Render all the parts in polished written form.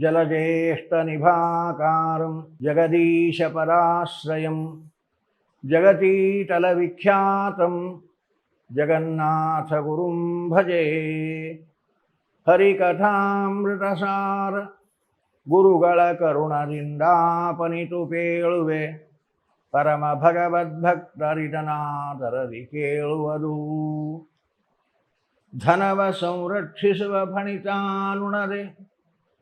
जलज्येष्ठनिभाकारं जगदीशपराश्रयं जगतीतलविख्यातं जगन्नाथगुरुं भजे। ಹರಿಕಥಾಮೃತಸಾರ ಗುರುಗಳ ಕರುಣದಿಂದಾಪನಿತು ಪೇಳುವೆ, ಪರಮ ಭಗವದ್ಭಕ್ತರಿದನಾದರದಿ ಕೇಳುವುದು. ಧನವ ಸಂರಕ್ಷಿಸುವ ಫಣಿತಾನುಣದೆ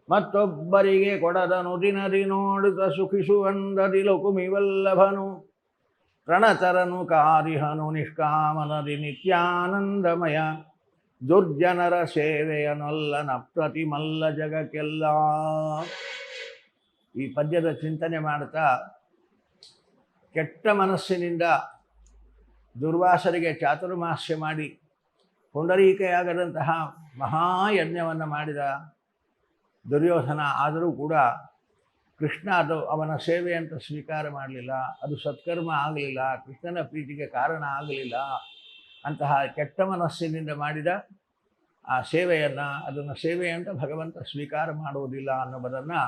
ಮತ್ತೊಬ್ಬರಿಗೆ ಕೊಡದನು ದಿನದಿ ನೋಡುತ್ತ ಸುಖಿಸುವಂದದಿ ಲಕುಮಿವಲ್ಲಭನು. ಪ್ರಣತರನು ಕಾರಿಹನು ನಿಷ್ಕಾಮನದಿ ನಿತ್ಯಾನಂದಮಯ, ದುರ್ಜನರ ಸೇವೆಯನೊಲ್ಲನ ಪ್ರತಿಮಲ್ಲ ಜಗಕ್ಕೆಲ್ಲ. ಈ ಪದ್ಯದ ಚಿಂತನೆ ಮಾಡ್ತಾ ಕೆಟ್ಟ ಮನಸ್ಸಿನಿಂದ ದುರ್ವಾಸರಿಗೆ ಚಾತುರ್ಮಾಸ್ಯ ಮಾಡಿ ಪುಂಡರೀಕೆಯಾಗದಂತಹ ಮಹಾಯಜ್ಞವನ್ನು ಮಾಡಿದ ದುರ್ಯೋಧನ. ಆದರೂ ಕೂಡ ಕೃಷ್ಣ ಅದು ಅವನ ಸೇವೆ ಅಂತ ಸ್ವೀಕಾರ ಮಾಡಲಿಲ್ಲ, ಅದು ಸತ್ಕರ್ಮ ಆಗಲಿಲ್ಲ, ಕೃಷ್ಣನ ಪ್ರೀತಿಗೆ ಕಾರಣ ಆಗಲಿಲ್ಲ. ಅಂತಹ ಕೆಟ್ಟ ಮನಸ್ಸಿನಿಂದ ಮಾಡಿದ ಆ ಸೇವೆಯನ್ನು, ಅದನ್ನು ಸೇವೆ ಅಂತ ಭಗವಂತ ಸ್ವೀಕಾರ ಮಾಡುವುದಿಲ್ಲ ಅನ್ನೋದನ್ನು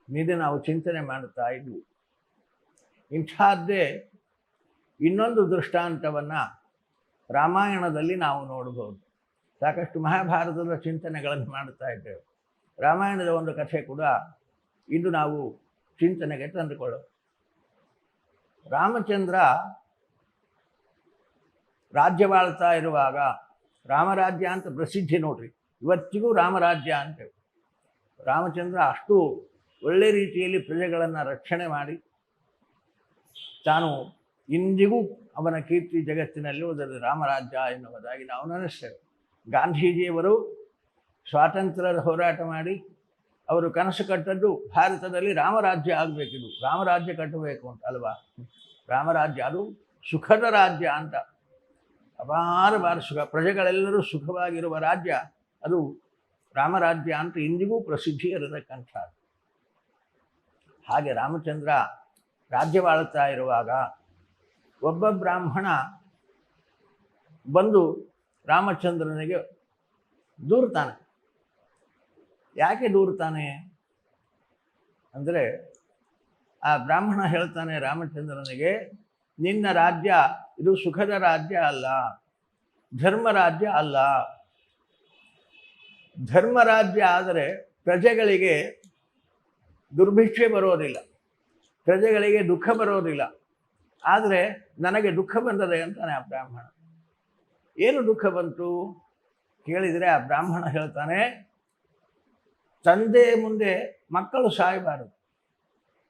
ನಿನ್ನೆ ನಾವು ಚಿಂತನೆ ಮಾಡುತ್ತಾ ಇದ್ವಿ. ಇಂಥದ್ದೇ ಇನ್ನೊಂದು ದೃಷ್ಟಾಂತವನ್ನು ರಾಮಾಯಣದಲ್ಲಿ ನಾವು ನೋಡಬಹುದು. ಸಾಕಷ್ಟು ಮಹಾಭಾರತದ ಚಿಂತನೆಗಳನ್ನು ಮಾಡುತ್ತಾ ಇದ್ದೇವೆ. ರಾಮಾಯಣದ ಒಂದು ಕಥೆ ಕೂಡ ಇಂದು ನಾವು ಚಿಂತನೆಗೆ ತಂದುಕೊಳ್ಳೋದು. ರಾಮಚಂದ್ರ ರಾಜ್ಯವಾಳ್ತಾ ಇರುವಾಗ, ರಾಮರಾಜ್ಯ ಅಂತ ಪ್ರಸಿದ್ಧಿ ನೋಡ್ರಿ, ಇವತ್ತಿಗೂ ರಾಮರಾಜ್ಯ ಅಂತೇವೆ. ರಾಮಚಂದ್ರ ಅಷ್ಟು ಒಳ್ಳೆ ರೀತಿಯಲ್ಲಿ ಪ್ರಜೆಗಳನ್ನು ರಕ್ಷಣೆ ಮಾಡಿ ತಾನು ಇಂದಿಗೂ ಅವನ ಕೀರ್ತಿ ಜಗತ್ತಿನಲ್ಲಿ ಹೋದರೆ ರಾಮರಾಜ್ಯ ಎನ್ನುವುದಾಗಿ ನಾವು ನೆನೆಸ್ತೇವೆ. ಗಾಂಧೀಜಿಯವರು ಸ್ವಾತಂತ್ರ್ಯದ ಹೋರಾಟ ಮಾಡಿ ಅವರು ಕನಸು ಕಟ್ಟದ್ದು ಭಾರತದಲ್ಲಿ ರಾಮರಾಜ್ಯ ಆಗಬೇಕಿದು, ರಾಮರಾಜ್ಯ ಕಟ್ಟಬೇಕು ಅಂತ ಅಲ್ವಾ. ರಾಮರಾಜ್ಯ ಅದು ಸುಖದ ರಾಜ್ಯ ಅಂತ, ಅಪಾರವಾದ ಸುಖ, ಪ್ರಜೆಗಳೆಲ್ಲರೂ ಸುಖವಾಗಿರುವ ರಾಜ್ಯ ಅದು ರಾಮರಾಜ್ಯ ಅಂತ ಇಂದಿಗೂ ಪ್ರಸಿದ್ಧಿ ಇರತಕ್ಕಂಥದ್ದು. ಹಾಗೆ ರಾಮಚಂದ್ರ ರಾಜ್ಯವಾಳುತ್ತಾ ಇರುವಾಗ ಒಬ್ಬ ಬ್ರಾಹ್ಮಣ ಬಂದು ರಾಮಚಂದ್ರನಿಗೆ ದೂರ್ತಾನೆ. ಯಾಕೆ ದೂರ್ತಾನೆ ಅಂದರೆ, ಆ ಬ್ರಾಹ್ಮಣ ಹೇಳ್ತಾನೆ ರಾಮಚಂದ್ರನಿಗೆ, ನಿನ್ನ ರಾಜ್ಯ ಇದು ಸುಖದ ರಾಜ್ಯ ಅಲ್ಲ, ಧರ್ಮರಾಜ್ಯ ಅಲ್ಲ. ಧರ್ಮರಾಜ್ಯ ಆದರೆ ಪ್ರಜೆಗಳಿಗೆ ದುರ್ಭಿಕ್ಷೆ ಬರೋದಿಲ್ಲ, ಪ್ರಜೆಗಳಿಗೆ ದುಃಖ ಬರೋದಿಲ್ಲ. ಆದರೆ ನನಗೆ ದುಃಖ ಬಂದದೆ ಅಂತಾನೆ ಆ ಬ್ರಾಹ್ಮಣ. ಏನು ದುಃಖ ಬಂತು ಕೇಳಿದರೆ ಆ ಬ್ರಾಹ್ಮಣ ಹೇಳ್ತಾನೆ, ತಂದೆ ಮುಂದೆ ಮಕ್ಕಳು ಸಾಯಬಾರದು,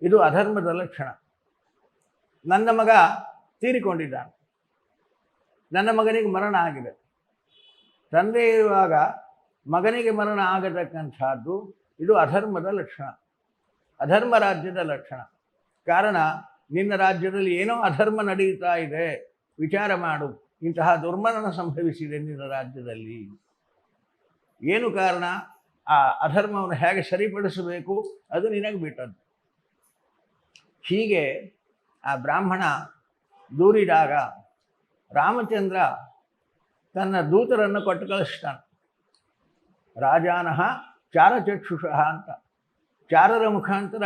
ಇದು ಅಧರ್ಮದ ಲಕ್ಷಣ. ನನ್ನ ಮಗ ತೀರಿಕೊಂಡಿದ್ದಾನೆ, ನನ್ನ ಮಗನಿಗೆ ಮರಣ ಆಗಿದೆ. ತಂದೆ ಇರುವಾಗ ಮಗನಿಗೆ ಮರಣ ಆಗತಕ್ಕಂಥದ್ದು ಇದು ಅಧರ್ಮದ ಲಕ್ಷಣ, ಅಧರ್ಮ ರಾಜ್ಯದ ಲಕ್ಷಣ. ಕಾರಣ, ನಿನ್ನ ರಾಜ್ಯದಲ್ಲಿ ಏನೋ ಅಧರ್ಮ ನಡೆಯುತ್ತಾ ಇದೆ, ವಿಚಾರ ಮಾಡು. ಇಂತಹ ದುರ್ಮರಣ ಸಂಭವಿಸಿದೆ ನಿನ್ನ ರಾಜ್ಯದಲ್ಲಿ, ಏನು ಕಾರಣ? ಆ ಅಧರ್ಮವನ್ನು ಹೇಗೆ ಸರಿಪಡಿಸಬೇಕು ಅದು ನಿನಗೆ ಬಿಟ್ಟದ್ದು. ಹೀಗೆ ಆ ಬ್ರಾಹ್ಮಣ ದೂರಿದಾಗ ರಾಮಚಂದ್ರ ತನ್ನ ದೂತರನ್ನು ಕೊಟ್ಟು ಕಳಿಸ್ತಾನೆ. ರಾಜಾನಃ ಚಾರಚಕ್ಷುಷಃ ಅಂತ, ಚಾರರ ಮುಖಾಂತರ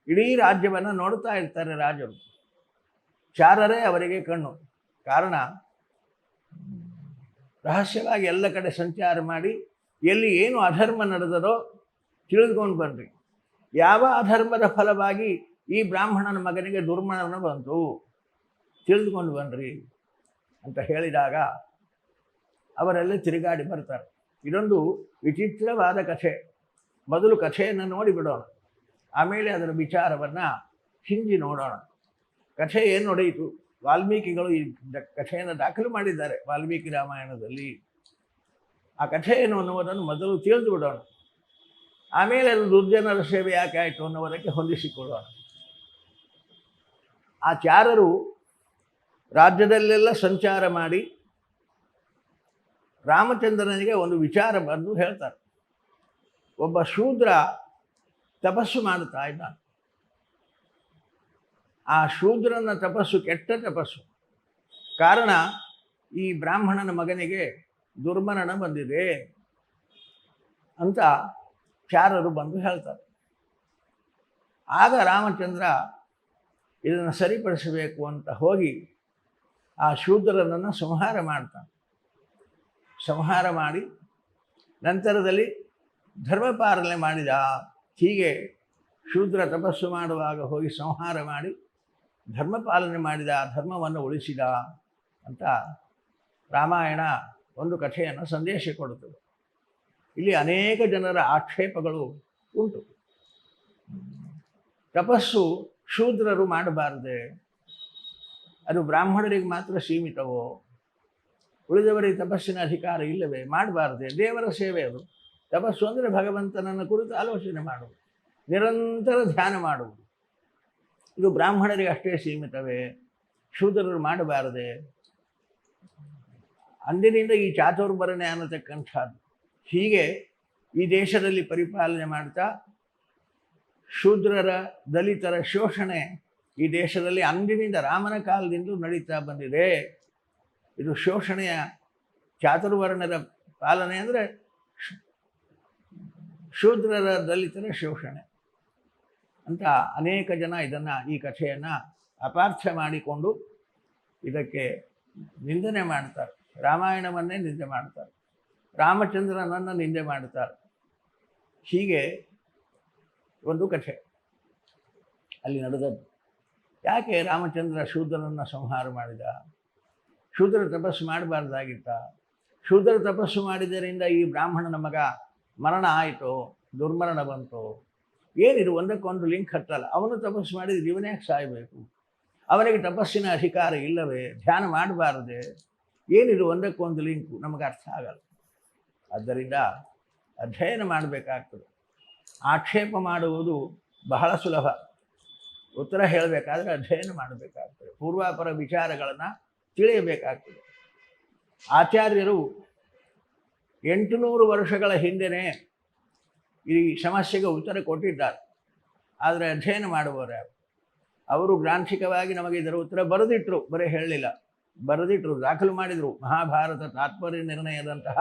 ಇಡೀ ರಾಜ್ಯವನ್ನು ನೋಡ್ತಾ ಇರ್ತಾರೆ ರಾಜರು. ಚಾರರೇ ಅವರಿಗೆ ಕಣ್ಣು. ಕಾರಣ, ರಹಸ್ಯವಾಗಿ ಎಲ್ಲ ಕಡೆ ಸಂಚಾರ ಮಾಡಿ ಎಲ್ಲಿ ಏನು ಅಧರ್ಮ ನಡೆದದೋ ತಿಳಿದುಕೊಂಡು ಬನ್ರಿ. ಯಾವ ಅಧರ್ಮದ ಫಲವಾಗಿ ಈ ಬ್ರಾಹ್ಮಣನ ಮಗನಿಗೆ ದುರ್ಮರಣ ಬಂತು ತಿಳಿದುಕೊಂಡು ಬನ್ರಿ ಅಂತ ಹೇಳಿದಾಗ ಅವರೆಲ್ಲ ತಿರುಗಾಡಿ ಬರ್ತಾರೆ. ಇದೊಂದು ವಿಚಿತ್ರವಾದ ಕಥೆ. ಮೊದಲು ಕಥೆಯನ್ನು ನೋಡಿ ಬಿಡೋಣ, ಆಮೇಲೆ ಅದರ ವಿಚಾರವನ್ನು ಹಿಂದಿ ನೋಡೋಣ. ಕಥೆ ಏನು ನಡೆಯಿತು? ವಾಲ್ಮೀಕಿಗಳು ಈ ಕಥೆಯನ್ನು ದಾಖಲು ಮಾಡಿದ್ದಾರೆ ವಾಲ್ಮೀಕಿ ರಾಮಾಯಣದಲ್ಲಿ. ಆ ಕಥೆ ಏನು ಅನ್ನುವುದನ್ನು ಮೊದಲು ತಿಳಿದು ಬಿಡೋಣ, ಆಮೇಲೆ ಅದು ದುರ್ಜನರ ಸೇವೆ ಯಾಕೆ ಆಯಿತು ಅನ್ನುವುದಕ್ಕೆ ಹೊಂದಿಸಿಕೊಳ್ಳೋಣ. ಆ ಚಾರರು ರಾಜ್ಯದಲ್ಲೆಲ್ಲ ಸಂಚಾರ ಮಾಡಿ ರಾಮಚಂದ್ರನಿಗೆ ಒಂದು ವಿಚಾರ ಬಂದು ಹೇಳ್ತಾರೆ. ಒಬ್ಬ ಶೂದ್ರ ತಪಸ್ಸು ಮಾಡುತ್ತಾ ಇದ್ದಾನೆ. ಆ ಶೂದ್ರನ ತಪಸ್ಸು ಕೆಟ್ಟ ತಪಸ್ಸು. ಕಾರಣ, ಈ ಬ್ರಾಹ್ಮಣನ ಮಗನಿಗೆ ದುರ್ಮರಣ ಬಂದಿದೆ ಅಂತ ಚಾರರು ಬಂದು ಹೇಳ್ತಾರೆ. ಆಗ ರಾಮಚಂದ್ರ ಇದನ್ನು ಸರಿಪಡಿಸಬೇಕು ಅಂತ ಹೋಗಿ ಆ ಶೂದ್ರನನ್ನು ಸಂಹಾರ ಮಾಡ್ತಾನೆ. ಸಂಹಾರ ಮಾಡಿ ನಂತರದಲ್ಲಿ ಧರ್ಮಪಾಲನೆ ಮಾಡಿದ. ಹೀಗೆ ಶೂದ್ರ ತಪಸ್ಸು ಮಾಡುವಾಗ ಹೋಗಿ ಸಂಹಾರ ಮಾಡಿ ಧರ್ಮಪಾಲನೆ ಮಾಡಿದ, ಧರ್ಮವನ್ನು ಉಳಿಸಿದ ಅಂತ ರಾಮಾಯಣ ಒಂದು ಕಥೆಯನ್ನು ಸಂದೇಶ ಕೊಡುತ್ತದೆ. ಇಲ್ಲಿ ಅನೇಕ ಜನರ ಆಕ್ಷೇಪಗಳು ಉಂಟು. ತಪಸ್ಸು ಶೂದ್ರರು ಮಾಡಬಾರದೆ, ಅದು ಬ್ರಾಹ್ಮಣರಿಗೆ ಮಾತ್ರ ಸೀಮಿತವೋ, ಉಳಿದವರಿಗೆ ತಪಸ್ಸಿನ ಅಧಿಕಾರ ಇಲ್ಲವೇ, ಮಾಡಬಾರದೆ? ದೇವರ ಸೇವೆ ಅದು. ತಪಸ್ಸು ಅಂದರೆ ಭಗವಂತನನ್ನು ಕುರಿತು ಆಲೋಚನೆ ಮಾಡುವುದು, ನಿರಂತರ ಧ್ಯಾನ ಮಾಡುವುದು. ಇದು ಬ್ರಾಹ್ಮಣರಿಗೆ ಅಷ್ಟೇ ಸೀಮಿತವೇ, ಶೂದ್ರರು ಮಾಡಬಾರದೆ? ಅಂದಿನಿಂದ ಈ ಚಾತುರ್ವರ್ಣ್ಯ ಅನ್ನತಕ್ಕಂಥದ್ದು ಹೀಗೆ ಈ ದೇಶದಲ್ಲಿ ಪರಿಪಾಲನೆ ಮಾಡ್ತಾ ಶೂದ್ರರ ದಲಿತರ ಶೋಷಣೆ ಈ ದೇಶದಲ್ಲಿ ಅಂದಿನಿಂದ ರಾಮನ ಕಾಲದಿಂದ ನಡೀತಾ ಬಂದಿದೆ. ಇದು ಶೋಷಣೆಯ, ಚಾತುರ್ವರ್ಣರ ಪಾಲನೆ ಅಂದರೆ ಶೂದ್ರರ ದಲಿತರ ಶೋಷಣೆ ಅಂತ ಅನೇಕ ಜನ ಇದನ್ನು, ಈ ಕಥೆಯನ್ನು ಅಪಾರ್ಥ ಮಾಡಿಕೊಂಡು ಇದಕ್ಕೆ ನಿಂದನೆ ಮಾಡ್ತಾರೆ. ರಾಮಾಯಣವನ್ನೇ ನಿಂದೆ ಮಾಡ್ತಾರೆ, ರಾಮಚಂದ್ರನನ್ನು ನಿಂದೆ ಮಾಡ್ತಾರೆ. ಹೀಗೆ ಒಂದು ಕಥೆ ಅಲ್ಲಿ ನಡೆದದ್ದು. ಯಾಕೆ ರಾಮಚಂದ್ರ ಶೂದ್ರನನ್ನು ಸಂಹಾರ ಮಾಡಿದ? ಶೂದ್ರ ತಪಸ್ಸು ಮಾಡಬಾರ್ದಾಗಿತ್ತ? ಶೂದ್ರ ತಪಸ್ಸು ಮಾಡಿದ್ದರಿಂದ ಈ ಬ್ರಾಹ್ಮಣನ ಮಗ ಮರಣ ಆಯಿತು, ದುರ್ಮರಣ ಬಂತು. ಏನಿದು ಒಂದಕ್ಕೊಂದು ಲಿಂಕ್ ಹತ್ತಲ್ಲ. ಅವನು ತಪಸ್ಸು ಮಾಡಿದರೆ ಇವನೇ ಸಾಯಬೇಕು, ಅವನಿಗೆ ತಪಸ್ಸಿನ ಅಧಿಕಾರ ಇಲ್ಲವೇ, ಧ್ಯಾನ ಮಾಡಬಾರದೆ? ಏನಿದು ಒಂದಕ್ಕೊಂದು ಲಿಂಕು? ನಮಗೆ ಅರ್ಥ ಆಗಲ್ಲ. ಆದ್ದರಿಂದ ಅಧ್ಯಯನ ಮಾಡಬೇಕಾಗ್ತದೆ. ಆಕ್ಷೇಪ ಮಾಡುವುದು ಬಹಳ ಸುಲಭ, ಉತ್ತರ ಹೇಳಬೇಕಾದ್ರೆ ಅಧ್ಯಯನ ಮಾಡಬೇಕಾಗ್ತದೆ, ಪೂರ್ವಾಪರ ವಿಚಾರಗಳನ್ನು ತಿಳಿಯಬೇಕಾಗ್ತದೆ. ಆಚಾರ್ಯರು 800 ವರ್ಷಗಳ ಹಿಂದೆಯೇ ಈ ಸಮಸ್ಯೆಗೆ ಉತ್ತರ ಕೊಟ್ಟಿದ್ದಾರೆ. ಆದರೆ ಅಧ್ಯಯನ ಮಾಡುವವರು ಯಾರು? ಅವರು ಗ್ರಾಂಥಿಕವಾಗಿ ನಮಗೆ ಇದರ ಉತ್ತರ ಬರೆದಿಟ್ಟರು, ಬರೀ ಹೇಳಲಿಲ್ಲ, ಬರೆದಿಟ್ಟರು, ದಾಖಲು ಮಾಡಿದರು. ಮಹಾಭಾರತ ತಾತ್ಪರ್ಯ ನಿರ್ಣಯದಂತಹ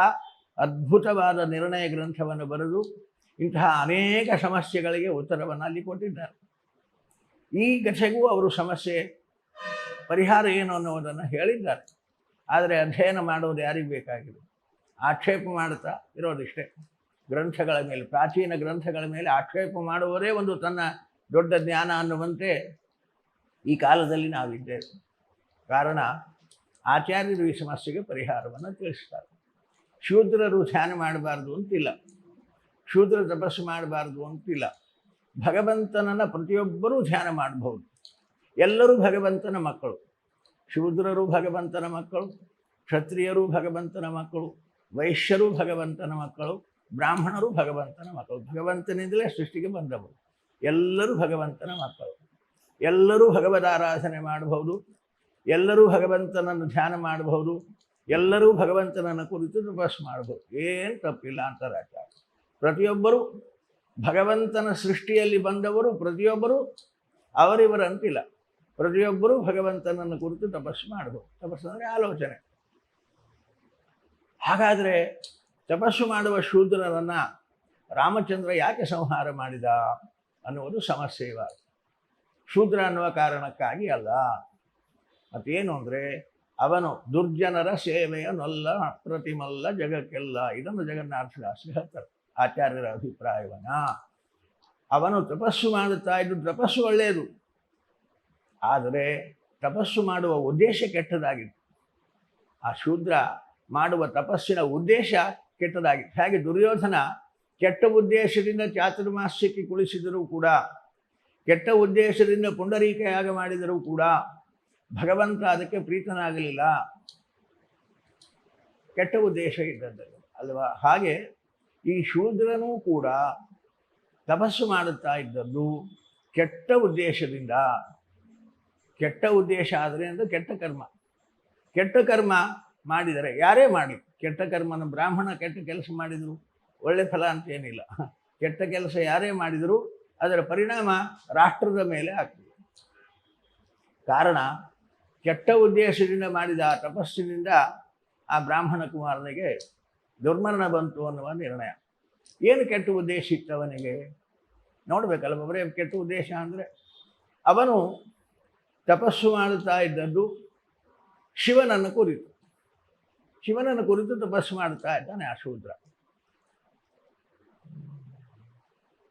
ಅದ್ಭುತವಾದ ನಿರ್ಣಯ ಗ್ರಂಥವನ್ನು ಬರೆದು ಇಂತಹ ಅನೇಕ ಸಮಸ್ಯೆಗಳಿಗೆ ಉತ್ತರವನ್ನು ಅಲ್ಲಿ ಕೊಟ್ಟಿದ್ದಾರೆ. ಈ ಕಥೆಗೂ ಅವರು ಸಮಸ್ಯೆ ಪರಿಹಾರ ಏನು ಅನ್ನೋದನ್ನು ಹೇಳಿದ್ದಾರೆ. ಆದರೆ ಅಧ್ಯಯನ ಮಾಡೋದು ಯಾರಿಗೆ ಬೇಕಾಗಿದೆ? ಆಕ್ಷೇಪ ಮಾಡುತ್ತಾ ಇರೋದಿಷ್ಟೇ. ಗ್ರಂಥಗಳ ಮೇಲೆ, ಪ್ರಾಚೀನ ಗ್ರಂಥಗಳ ಮೇಲೆ ಆಕ್ಷೇಪ ಮಾಡುವವರೇ ಒಂದು ತನ್ನ ದೊಡ್ಡ ಜ್ಞಾನ ಅನ್ನುವಂತೆ ಈ ಕಾಲದಲ್ಲಿ ನಾವಿದ್ದೇವೆ. ಕಾರಣ ಆಚಾರ್ಯರು ಈ ಸಮಸ್ಯೆಗೆ ಪರಿಹಾರವನ್ನು ತಿಳಿಸ್ತಾರೆ. ಶೂದ್ರರು ಧ್ಯಾನ ಮಾಡಬಾರ್ದು ಅಂತಿಲ್ಲ, ಶೂದ್ರ ತಪಸ್ಸು ಮಾಡಬಾರ್ದು ಅಂತಿಲ್ಲ. ಭಗವಂತನನ್ನು ಪ್ರತಿಯೊಬ್ಬರೂ ಧ್ಯಾನ ಮಾಡಬಹುದು. ಎಲ್ಲರೂ ಭಗವಂತನ ಮಕ್ಕಳು. ಶೂದ್ರರು ಭಗವಂತನ ಮಕ್ಕಳು, ಕ್ಷತ್ರಿಯರು ಭಗವಂತನ ಮಕ್ಕಳು, ವೈಶ್ಯರು ಭಗವಂತನ ಮಕ್ಕಳು, ಬ್ರಾಹ್ಮಣರು ಭಗವಂತನ ಮಕ್ಕಳು. ಭಗವಂತನಿಂದಲೇ ಸೃಷ್ಟಿಗೆ ಬಂದವರು. ಎಲ್ಲರೂ ಭಗವಂತನ ಮಕ್ಕಳು. ಎಲ್ಲರೂ ಭಗವದಾರಾಧನೆ ಮಾಡಬಹುದು, ಎಲ್ಲರೂ ಭಗವಂತನನ್ನು ಧ್ಯಾನ ಮಾಡಬಹುದು, ಎಲ್ಲರೂ ಭಗವಂತನನ್ನು ಕುರಿತು ತಪಸ್ಸು ಮಾಡಬಹುದು. ಏನು ತಪ್ಪಿಲ್ಲ ಅಂತಾರೆ ಆಚಾರ್ಯ. ಪ್ರತಿಯೊಬ್ಬರೂ ಭಗವಂತನ ಸೃಷ್ಟಿಯಲ್ಲಿ ಬಂದವರು, ಪ್ರತಿಯೊಬ್ಬರೂ ಅವರಿವರಂತಿಲ್ಲ, ಪ್ರತಿಯೊಬ್ಬರೂ ಭಗವಂತನನ್ನು ಕುರಿತು ತಪಸ್ಸು ಮಾಡಬಹುದು. ತಪಸ್ಸು ಅಂದರೆ ಆಲೋಚನೆ. ಹಾಗಾದರೆ ತಪಸ್ಸು ಮಾಡುವ ಶೂದ್ರರನ್ನು ರಾಮಚಂದ್ರ ಯಾಕೆ ಸಂಹಾರ ಮಾಡಿದ ಅನ್ನುವುದು ಸಮಸ್ಯೆ. ಇವಾಗ ಶೂದ್ರ ಅನ್ನುವ ಕಾರಣಕ್ಕಾಗಿ ಅಲ್ಲ. ಮತ್ತೇನು ಅಂದರೆ ಅವನು ದುರ್ಜನರ ಸೇವೆಯನ್ನೊಲ್ಲ ಪ್ರತಿಮಲ್ಲ ಜಗಕ್ಕೆಲ್ಲ. ಇದನ್ನು ಜಗನ್ನಾಥದಾಸರು ಹೇಳ್ತಾರೆ, ಆಚಾರ್ಯರ ಅಭಿಪ್ರಾಯವನ್ನ. ಅವನು ತಪಸ್ಸು ಮಾಡುತ್ತಾ ಇದ್ದು ತಪಸ್ಸು ಒಳ್ಳೆಯದು, ಆದರೆ ತಪಸ್ಸು ಮಾಡುವ ಉದ್ದೇಶ ಕೆಟ್ಟದಾಗಿತ್ತು. ಆ ಶೂದ್ರ ಮಾಡುವ ತಪಸ್ಸಿನ ಉದ್ದೇಶ ಕೆಟ್ಟದಾಗಿತ್ತು. ಹಾಗೆ ದುರ್ಯೋಧನ ಕೆಟ್ಟ ಉದ್ದೇಶದಿಂದ ಚಾತುರ್ಮಾಸ್ಯಕ್ಕೆ ಕುಳಿಸಿದರೂ ಕೂಡ, ಕೆಟ್ಟ ಉದ್ದೇಶದಿಂದ ಪುಂಡರೀಕ ಯಾಗ ಮಾಡಿದರೂ ಕೂಡ ಭಗವಂತ ಅದಕ್ಕೆ ಪ್ರೀತನಾಗಲಿಲ್ಲ. ಕೆಟ್ಟ ಉದ್ದೇಶ ಇದ್ದದ್ದು ಅಲ್ವಾ? ಹಾಗೆ ಈ ಶೂದ್ರನೂ ಕೂಡ ತಪಸ್ಸು ಮಾಡುತ್ತಾ ಇದ್ದದ್ದು ಕೆಟ್ಟ ಉದ್ದೇಶದಿಂದ. ಕೆಟ್ಟ ಉದ್ದೇಶ ಆದರೆ ಅಂದರೆ ಕೆಟ್ಟ ಕರ್ಮ. ಕೆಟ್ಟ ಕರ್ಮ ಮಾಡಿದರೆ ಯಾರೇ ಮಾಡಿ, ಕೆಟ್ಟ ಕರ್ಮನ ಬ್ರಾಹ್ಮಣ ಕೆಟ್ಟ ಕೆಲಸ ಮಾಡಿದರು ಒಳ್ಳೆ ಫಲ ಅಂತೇನಿಲ್ಲ. ಕೆಟ್ಟ ಕೆಲಸ ಯಾರೇ ಮಾಡಿದರೂ ಅದರ ಪರಿಣಾಮ ರಾಷ್ಟ್ರದ ಮೇಲೆ ಆಗ್ತದೆ. ಕಾರಣ ಕೆಟ್ಟ ಉದ್ದೇಶದಿಂದ ಮಾಡಿದ ಆ ತಪಸ್ಸಿನಿಂದ ಆ ಬ್ರಾಹ್ಮಣ ಕುಮಾರನಿಗೆ ದುರ್ಮರಣ ಬಂತು ಅನ್ನುವ ನಿರ್ಣಯ. ಏನು ಕೆಟ್ಟ ಉದ್ದೇಶ ಇತ್ತು ಅವನಿಗೆ? ನೋಡ್ಬೇಕಲ್ಲ ಬರೇ ಕೆಟ್ಟ ಉದ್ದೇಶ ಅಂದರೆ, ಅವನು ತಪಸ್ಸು ಮಾಡುತ್ತಾ ಇದ್ದದ್ದು ಶಿವನನ್ನು ಕುರಿತು. ಶಿವನನ್ನು ಕುರಿತು ತಪಸ್ಸು ಮಾಡುತ್ತಾ ಇದ್ದಾನೆ ಆ ಶೂದ್ರ.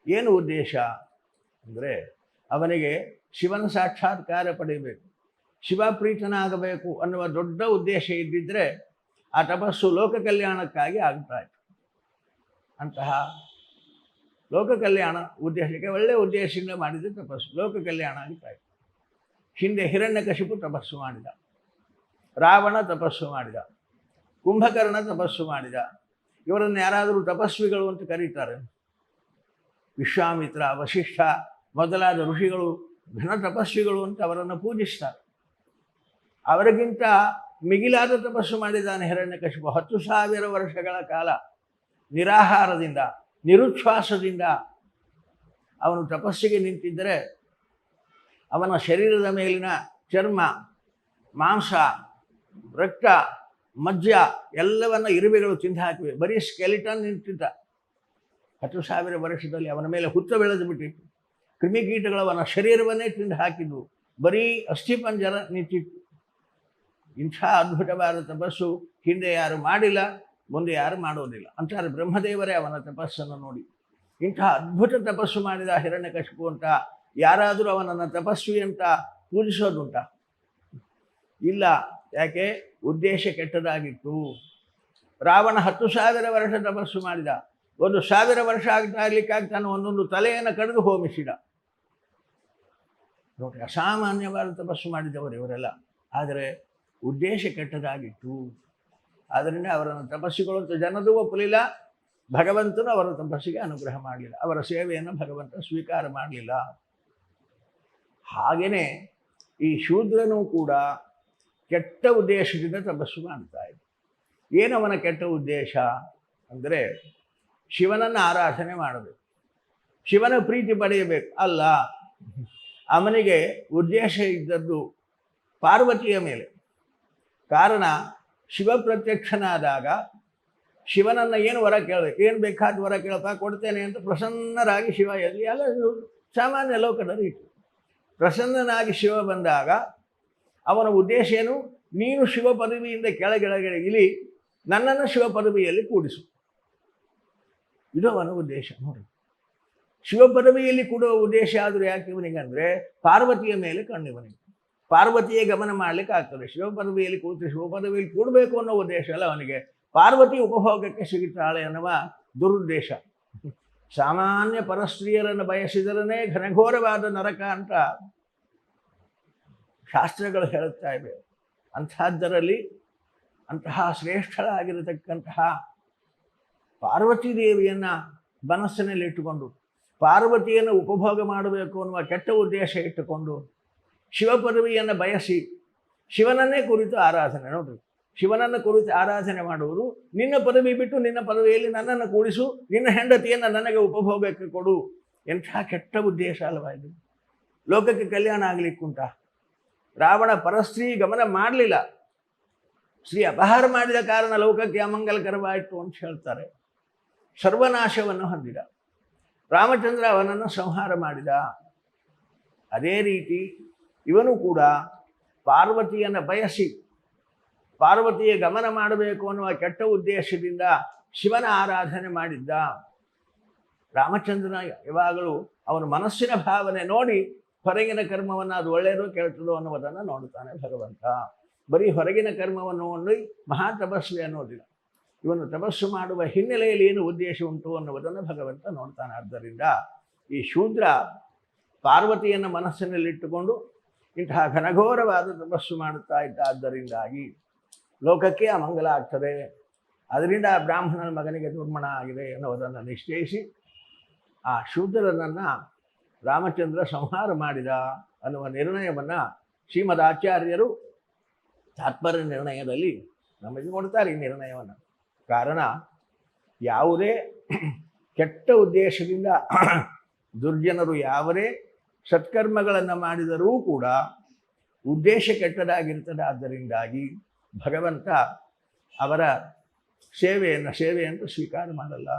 ಏನು ಉದ್ದೇಶ ಅಂದರೆ, ಅವನಿಗೆ ಶಿವನ ಸಾಕ್ಷಾತ್ಕಾರ ಪಡೆಯಬೇಕು, ಶಿವ ಪ್ರೀತನಾಗಬೇಕು ಅನ್ನುವ ದೊಡ್ಡ ಉದ್ದೇಶ ಇದ್ದಿದ್ದರೆ ಆ ತಪಸ್ಸು ಲೋಕ ಕಲ್ಯಾಣಕ್ಕಾಗಿ ಆಗ್ತಾ ಇತ್ತು. ಅಂತಹ ಲೋಕ ಕಲ್ಯಾಣ ಉದ್ದೇಶಕ್ಕೆ ಒಳ್ಳೆಯ ಉದ್ದೇಶದಿಂದ ಮಾಡಿದ ತಪಸ್ಸು ಲೋಕ ಕಲ್ಯಾಣ ಆಗ್ತಾ ಇತ್ತು. ಹಿಂದೆ ಹಿರಣ್ಯಕಶಿಪು ತಪಸ್ಸು ಮಾಡಿದ, ರಾವಣ ತಪಸ್ಸು ಮಾಡಿದ, ಕುಂಭಕರ್ಣ ತಪಸ್ಸು ಮಾಡಿದ. ಇವರನ್ನು ಯಾರಾದರೂ ತಪಸ್ವಿಗಳು ಅಂತ ಕರೀತಾರೆ? ವಿಶ್ವಾಮಿತ್ರ, ವಶಿಷ್ಠ ಮೊದಲಾದ ಋಷಿಗಳು ಘನ ತಪಸ್ವಿಗಳು ಅಂತ ಅವರನ್ನು ಪೂಜಿಸ್ತಾರೆ. ಅವರಿಗಿಂತ ಮಿಗಿಲಾದ ತಪಸ್ಸು ಮಾಡಿದ್ದಾನೆ ಹಿರಣ್ಯಕಶಿಪು. 10,000 ವರ್ಷಗಳ ಕಾಲ ನಿರಾಹಾರದಿಂದ, ನಿರುಚ್ಛ್ವಾಸದಿಂದ ಅವನು ತಪಸ್ಸಿಗೆ ನಿಂತಿದ್ದರೆ ಅವನ ಶರೀರದ ಮೇಲಿನ ಚರ್ಮ, ಮಾಂಸ, ರಕ್ತ, ಮಜ್ಜ ಎಲ್ಲವನ್ನ ಇರುವೆಗಳು ತಿಂದು ಹಾಕಿವೆ. ಬರೀ ಸ್ಕೆಲಿಟನ್ ನಿಂತಿದ್ದ. 10,000 ವರ್ಷದಲ್ಲಿ ಅವನ ಮೇಲೆ ಹುತ್ತ ಬೆಳೆದು ಬಿಟ್ಟಿತ್ತು. ಕ್ರಿಮಿಕೀಟಗಳು ಅವನ ಶರೀರವನ್ನೇ ತಿಂದು ಹಾಕಿದ್ವು. ಬರೀ ಅಸ್ಥಿಪಂಜರ ನಿಂತಿತ್ತು. ಇಂಥ ಅದ್ಭುತವಾದ ತಪಸ್ಸು ಹಿಂದೆ ಯಾರು ಮಾಡಿಲ್ಲ, ಮುಂದೆ ಯಾರು ಮಾಡೋದಿಲ್ಲ ಅಂತಾರೆ ಬ್ರಹ್ಮದೇವರೇ ಅವನ ತಪಸ್ಸನ್ನು ನೋಡಿ. ಇಂಥ ಅದ್ಭುತ ತಪಸ್ಸು ಮಾಡಿದ ಹಿರಣ್ಯಕಶಿಪು ಅಂತ ಯಾರಾದರೂ ಅವನನ್ನು ತಪಸ್ವಿ ಅಂತ ಪೂಜಿಸೋದುಂಟ? ಇಲ್ಲ. ಯಾಕೆ? ಉದ್ದೇಶ ಕೆಟ್ಟದಾಗಿತ್ತು. ರಾವಣ 10,000 ವರ್ಷ ತಪಸ್ಸು ಮಾಡಿದ. 1,000 ವರ್ಷ ಆಗ್ತಾ ಇರ್ಲಿಕ್ಕಾಗ್ತಾನೆ ಒಂದೊಂದು ತಲೆಯನ್ನು ಕಡಿದು ಹೋಮಿಸಿದ. ನೋಡಿ, ಅಸಾಮಾನ್ಯವಾದ ತಪಸ್ಸು ಮಾಡಿದವರು ಇವರೆಲ್ಲ. ಆದರೆ ಉದ್ದೇಶ ಕೆಟ್ಟದಾಗಿತ್ತು. ಆದ್ದರಿಂದ ಅವರನ್ನು ತಪಸ್ಸುಗಳು ಅಂತ ಜನರು ಒಪ್ಪಲಿಲ್ಲ. ಭಗವಂತನು ಅವರ ತಪಸ್ಸಿಗೆ ಅನುಗ್ರಹ ಮಾಡಲಿಲ್ಲ. ಅವರ ಸೇವೆಯನ್ನು ಭಗವಂತ ಸ್ವೀಕಾರ ಮಾಡಲಿಲ್ಲ. ಹಾಗೆಯೇ ಈ ಶೂದ್ರನೂ ಕೂಡ ಕೆಟ್ಟ ಉದ್ದೇಶದಿಂದ ತಪಸ್ಸು ಮಾಡ್ತಾ ಇದ್ದ. ಏನವನ ಕೆಟ್ಟ ಉದ್ದೇಶ ಅಂದರೆ, ಶಿವನನ್ನು ಆರಾಧನೆ ಮಾಡಬೇಕು, ಶಿವನ ಪ್ರೀತಿ ಪಡೆಯಬೇಕು. ಅಲ್ಲ, ಅವನಿಗೆ ಉದ್ದೇಶ ಇದ್ದದ್ದು ಪಾರ್ವತಿಯ ಮೇಲೆ. ಕಾರಣ, ಶಿವ ಪ್ರತ್ಯಕ್ಷನಾದಾಗ ಶಿವನನ್ನು ಏನು ವರ ಕೇಳಬೇಕು, ಏನು ಬೇಕಾದ ವರ ಕೇಳಪ್ಪ ಕೊಡ್ತೇನೆ ಅಂತ ಪ್ರಸನ್ನರಾಗಿ ಶಿವ ಎಲ್ಲಿ ಅಲ್ಲ ಸಾಮಾನ್ಯ ಲೋಕದ ರೀತಿ. ಪ್ರಸನ್ನನಾಗಿ ಶಿವ ಬಂದಾಗ ಅವನ ಉದ್ದೇಶ ಏನು? ನೀನು ಶಿವ ಪದವಿಯಿಂದ ಕೆಳಗೆಳಗೆ ಇಳಿ, ನನ್ನನ್ನು ಶಿವ ಪದವಿಯಲ್ಲಿ ಕೂಡಿಸು. ಇದು ಅವನ ಉದ್ದೇಶ. ನೋಡಿ, ಶಿವ ಪದವಿಯಲ್ಲಿ ಕೂಡುವ ಉದ್ದೇಶ ಆದರೂ ಯಾಕೆ ಇವನಿಗಂದರೆ, ಪಾರ್ವತಿಯ ಮೇಲೆ ಕಣ್ಣಿವನಿಗೆ. ಪಾರ್ವತಿಯೇ ಗಮನ ಮಾಡಲಿಕ್ಕೆ ಆಗ್ತದೆ. ಶಿವ ಪದವಿಯಲ್ಲಿ ಕೂತು ಶಿವ ಪದವಿಯಲ್ಲಿ ಕೂಡಬೇಕು ಅನ್ನೋ ಉದ್ದೇಶ ಅಲ್ಲ ಅವನಿಗೆ. ಪಾರ್ವತಿ ಉಪಭೋಗಕ್ಕೆ ಸಿಗುತ್ತಾಳೆ ಅನ್ನುವ ದುರುದ್ದೇಶ. ಸಾಮಾನ್ಯ ಪರಸ್ತ್ರೀಯರನ್ನು ಬಯಸಿದರನೇ ಘನಘೋರವಾದ ನರಕ ಅಂತ ಶಾಸ್ತ್ರಗಳು ಹೇಳುತ್ತಾ ಇವೆ. ಅಂಥದ್ದರಲ್ಲಿ ಅಂತಹ ಶ್ರೇಷ್ಠಳಾಗಿರತಕ್ಕಂತಹ ಪಾರ್ವತೀ ದೇವಿಯನ್ನು ಮನಸ್ಸಿನಲ್ಲಿಟ್ಟುಕೊಂಡು, ಪಾರ್ವತಿಯನ್ನು ಉಪಭೋಗ ಮಾಡಬೇಕು ಅನ್ನುವ ಕೆಟ್ಟ ಉದ್ದೇಶ ಇಟ್ಟುಕೊಂಡು ಶಿವ ಪದವಿಯನ್ನು ಬಯಸಿ ಶಿವನನ್ನೇ ಕುರಿತು ಆರಾಧನೆ. ನೋಡ್ರಿ, ಶಿವನನ್ನು ಕುರಿತು ಆರಾಧನೆ ಮಾಡುವುದು, ನಿನ್ನ ಪದವಿ ಬಿಟ್ಟು ನಿನ್ನ ಪದವಿಯಲ್ಲಿ ನನ್ನನ್ನು ಕೂಡಿಸು, ನಿನ್ನ ಹೆಂಡತಿಯನ್ನು ನನಗೆ ಉಪಭೋಗಕ್ಕೆ ಕೊಡು. ಎಂಥ ಕೆಟ್ಟ ಉದ್ದೇಶ ಅಲ್ವಾ ಇದು? ಲೋಕಕ್ಕೆ ಕಲ್ಯಾಣ ಆಗಲಿಕ್ಕುಂಟ? ರಾವಣ ಪರಸ್ತ್ರೀ ಗಮನ ಮಾಡಲಿಲ್ಲ, ಸ್ತ್ರೀ ಅಪಹಾರ ಮಾಡಿದ ಕಾರಣ ಲೋಕಕ್ಕೆ ಅಮಂಗಲಕರವಾಯಿತು ಅಂತ ಹೇಳ್ತಾರೆ. ಸರ್ವನಾಶವನ್ನು ಹೊಂದಿದ. ರಾಮಚಂದ್ರ ಅವನನ್ನು ಸಂಹಾರ ಮಾಡಿದ. ಅದೇ ರೀತಿ ಇವನು ಕೂಡ ಪಾರ್ವತಿಯನ್ನು ಬಯಸಿ ಪಾರ್ವತಿಯ ಗಮನ ಮಾಡಬೇಕು ಅನ್ನುವ ಕೆಟ್ಟ ಉದ್ದೇಶದಿಂದ ಶಿವನ ಆರಾಧನೆ ಮಾಡಿದ್ದ. ರಾಮಚಂದ್ರನ ಯಾವಾಗಲೂ ಅವನ ಮನಸ್ಸಿನ ಭಾವನೆ ನೋಡಿ ಹೊರಗಿನ ಕರ್ಮವನ್ನು ಅದು ಒಳ್ಳೆಯದೋ ಕೆಟ್ಟದೋ ಅನ್ನುವುದನ್ನು ನೋಡುತ್ತಾನೆ ಭಗವಂತ. ಬರೀ ಹೊರಗಿನ ಕರ್ಮವನ್ನು ನೋಡಿ ಮಹಾ ತಪಸ್ವಿ ಅನ್ನೋದಿಲ್ಲ. ಇವನು ತಪಸ್ಸು ಮಾಡುವ ಹಿನ್ನೆಲೆಯಲ್ಲಿ ಏನು ಉದ್ದೇಶ ಉಂಟು ಅನ್ನುವುದನ್ನು ಭಗವಂತ ನೋಡ್ತಾನೆ. ಆದ್ದರಿಂದ ಈ ಶೂದ್ರ ಪಾರ್ವತಿಯನ್ನು ಮನಸ್ಸಿನಲ್ಲಿಟ್ಟುಕೊಂಡು ಇಂತಹ ಘನಘೋರವಾದ ತಪಸ್ಸು ಮಾಡುತ್ತಾ ಇದ್ದ. ಆದ್ದರಿಂದಾಗಿ ಲೋಕಕ್ಕೆ ಅಮಂಗಲ ಆಗ್ತದೆ. ಅದರಿಂದ ಬ್ರಾಹ್ಮಣನ ಮಗನಿಗೆ ದುರ್ಮಣ ಆಗಿದೆ ಎನ್ನುವುದನ್ನು ನಿಶ್ಚಯಿಸಿ ಆ ಶೂದ್ರನನ್ನು ರಾಮಚಂದ್ರ ಸಂಹಾರ ಮಾಡಿದ ಅನ್ನುವ ನಿರ್ಣಯವನ್ನು ಶ್ರೀಮದ್ ಆಚಾರ್ಯರು ತಾತ್ಪರ್ಯ ನಿರ್ಣಯದಲ್ಲಿ ನಮಗೆ ಕೊಡ್ತಾರೆ. ಈ ನಿರ್ಣಯವನ್ನು ಕಾರಣ, ಯಾವುದೇ ಕೆಟ್ಟ ಉದ್ದೇಶದಿಂದ ದುರ್ಜನರು ಯಾವುದೇ ಸತ್ಕರ್ಮಗಳನ್ನು ಮಾಡಿದರೂ ಕೂಡ ಉದ್ದೇಶ ಕೆಟ್ಟದಾಗಿರ್ತದೆ. ಆದ್ದರಿಂದಾಗಿ ಭಗವಂತ ಅವರ ಸೇವೆಯನ್ನು ಸ್ವೀಕಾರ ಮಾಡಲ್ಲ.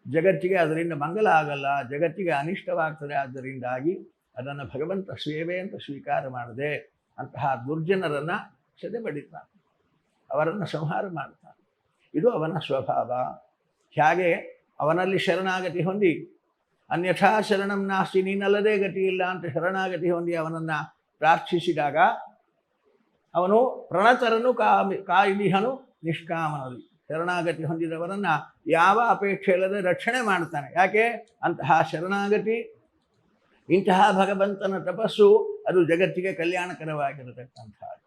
ಜಗತ್ತಿಗೆ ಅದರಿಂದ ಮಂಗಲ ಆಗಲ್ಲ, ಜಗತ್ತಿಗೆ ಅನಿಷ್ಟವಾಗ್ತದೆ. ಆದ್ದರಿಂದಾಗಿ ಅದನ್ನು ಭಗವಂತ ಸೇವೆ ಅಂತ ಸ್ವೀಕಾರ ಮಾಡದೆ ಅಂತಹ ದುರ್ಜನರನ್ನು ಸದೆಬಡಿತಾನೆ, ಅವರನ್ನು ಸಂಹಾರ ಮಾಡ್ತಾನೆ. ಇದು ಅವನ ಸ್ವಭಾವ. ಹೇಗೆ ಅವನಲ್ಲಿ ಶರಣಾಗತಿ ಹೊಂದಿ ಅನ್ಯಥಾ ಶರಣಂ ನಾಸ್ತಿ, ನೀನಲ್ಲದೇ ಗತಿ ಇಲ್ಲ ಅಂತ ಶರಣಾಗತಿ ಹೊಂದಿ ಅವನನ್ನು ಪ್ರಾರ್ಥಿಸಿದಾಗ ಅವನು ಪ್ರಣತರನು ಕಾಯಿಲಿಹನು ನಿಷ್ಕಾಮನಲ್ಲಿ. ಶರಣಾಗತಿ ಹೊಂದಿದವರನ್ನು ಯಾವ ಅಪೇಕ್ಷೆ ಇಲ್ಲದೆ ರಕ್ಷಣೆ ಮಾಡ್ತಾನೆ. ಯಾಕೆ? ಅಂತಹ ಶರಣಾಗತಿ, ಇಂತಹ ಭಗವಂತನ ತಪಸ್ಸು ಅದು ಜಗತ್ತಿಗೆ ಕಲ್ಯಾಣಕರವಾಗಿರತಕ್ಕಂಥದ್ದು.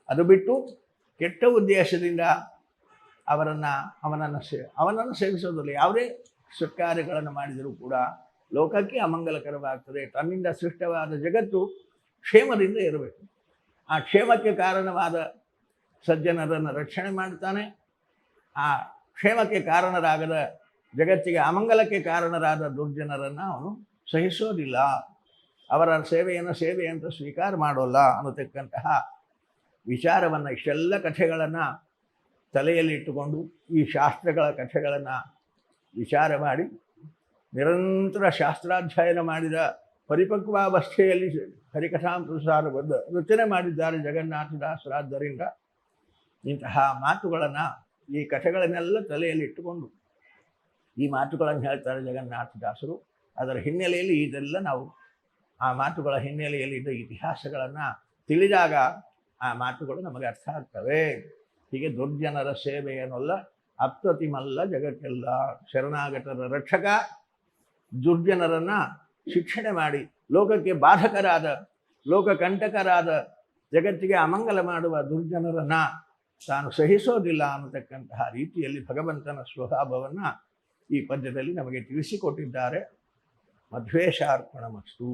ಅದು ಬಿಟ್ಟು ಕೆಟ್ಟ ಉದ್ದೇಶದಿಂದ ಅವನನ್ನು ಸೇವಿಸೋದಿಲ್ಲ. ಯಾವುದೇ ಸತ್ಕಾರ್ಯಗಳನ್ನು ಮಾಡಿದರೂ ಕೂಡ ಲೋಕಕ್ಕೆ ಅಮಂಗಲಕರವಾಗ್ತದೆ. ತನ್ನಿಂದ ಸೃಷ್ಟವಾದ ಜಗತ್ತು ಕ್ಷೇಮದಿಂದ ಇರಬೇಕು. ಆ ಕ್ಷೇಮಕ್ಕೆ ಕಾರಣವಾದ ಸಜ್ಜನರನ್ನು ರಕ್ಷಣೆ ಮಾಡ್ತಾನೆ. ಆ ಕ್ಷೇಮಕ್ಕೆ ಕಾರಣರಾಗದ, ಜಗತ್ತಿಗೆ ಅಮಂಗಲಕ್ಕೆ ಕಾರಣರಾದ ದುರ್ಜನರನ್ನು ಅವನು ಸಹಿಸೋದಿಲ್ಲ. ಅವರ ಸೇವೆಯನ್ನು ಸೇವೆ ಅಂತ ಸ್ವೀಕಾರ ಮಾಡೋಲ್ಲ ಅನ್ನತಕ್ಕಂತಹ ವಿಚಾರವನ್ನು, ಇಷ್ಟೆಲ್ಲ ಕಥೆಗಳನ್ನು ತಲೆಯಲ್ಲಿ ಇಟ್ಟುಕೊಂಡು ಈ ಶಾಸ್ತ್ರಗಳ ಕಥೆಗಳನ್ನು ವಿಚಾರ ಮಾಡಿ ನಿರಂತರ ಶಾಸ್ತ್ರಾಧ್ಯಯನ ಮಾಡಿದ ಪರಿಪಕ್ವಾವಸ್ಥೆಯಲ್ಲಿ ಹರಿಕಥಾಮೃತಸಾರಬದ್ಧ ರಚನೆ ಮಾಡಿದ್ದಾರೆ ಜಗನ್ನಾಥದಾಸರಾದ್ದರಿಂದ ಇಂತಹ ಮಾತುಗಳನ್ನು, ಈ ಕಥೆಗಳನ್ನೆಲ್ಲ ತಲೆಯಲ್ಲಿ ಇಟ್ಟುಕೊಂಡು ಈ ಮಾತುಗಳನ್ನು ಹೇಳ್ತಾರೆ ಜಗನ್ನಾಥದಾಸರು. ಅದರ ಹಿನ್ನೆಲೆಯಲ್ಲಿ ಇದೆಲ್ಲ ನಾವು ಆ ಮಾತುಗಳ ಹಿನ್ನೆಲೆಯಲ್ಲಿದ್ದ ಇತಿಹಾಸಗಳನ್ನು ತಿಳಿದಾಗ ಆ ಮಾತುಗಳು ನಮಗೆ ಅರ್ಥ ಆಗ್ತವೆ. ಹೀಗೆ ದುರ್ಜನರ ಸೇವೆಯನ್ನಲ್ಲ ಅಪ್ರತಿಮಲ್ಲ ಜಗತ್ತೆಲ್ಲ. ಶರಣಾಗತರ ರಕ್ಷಕ, ದುರ್ಜನರನ್ನು ಶಿಕ್ಷಣೆ ಮಾಡಿ ಲೋಕಕ್ಕೆ ಬಾಧಕರಾದ, ಲೋಕಕಂಟಕರಾದ, ಜಗತ್ತಿಗೆ ಅಮಂಗಲ ಮಾಡುವ ದುರ್ಜನರನ್ನು ತಾನು ಸಹಿಸೋದಿಲ್ಲ ಅನ್ನತಕ್ಕಂತಹ ರೀತಿಯಲ್ಲಿ ಭಗವಂತನ ಸ್ವಭಾವವನ್ನು ಈ ಪದ್ಯದಲ್ಲಿ ನಮಗೆ ತಿಳಿಸಿಕೊಟ್ಟಿದ್ದಾರೆ. ಮಧ್ವೇಶಾರ್ಪಣಮಸ್ತು.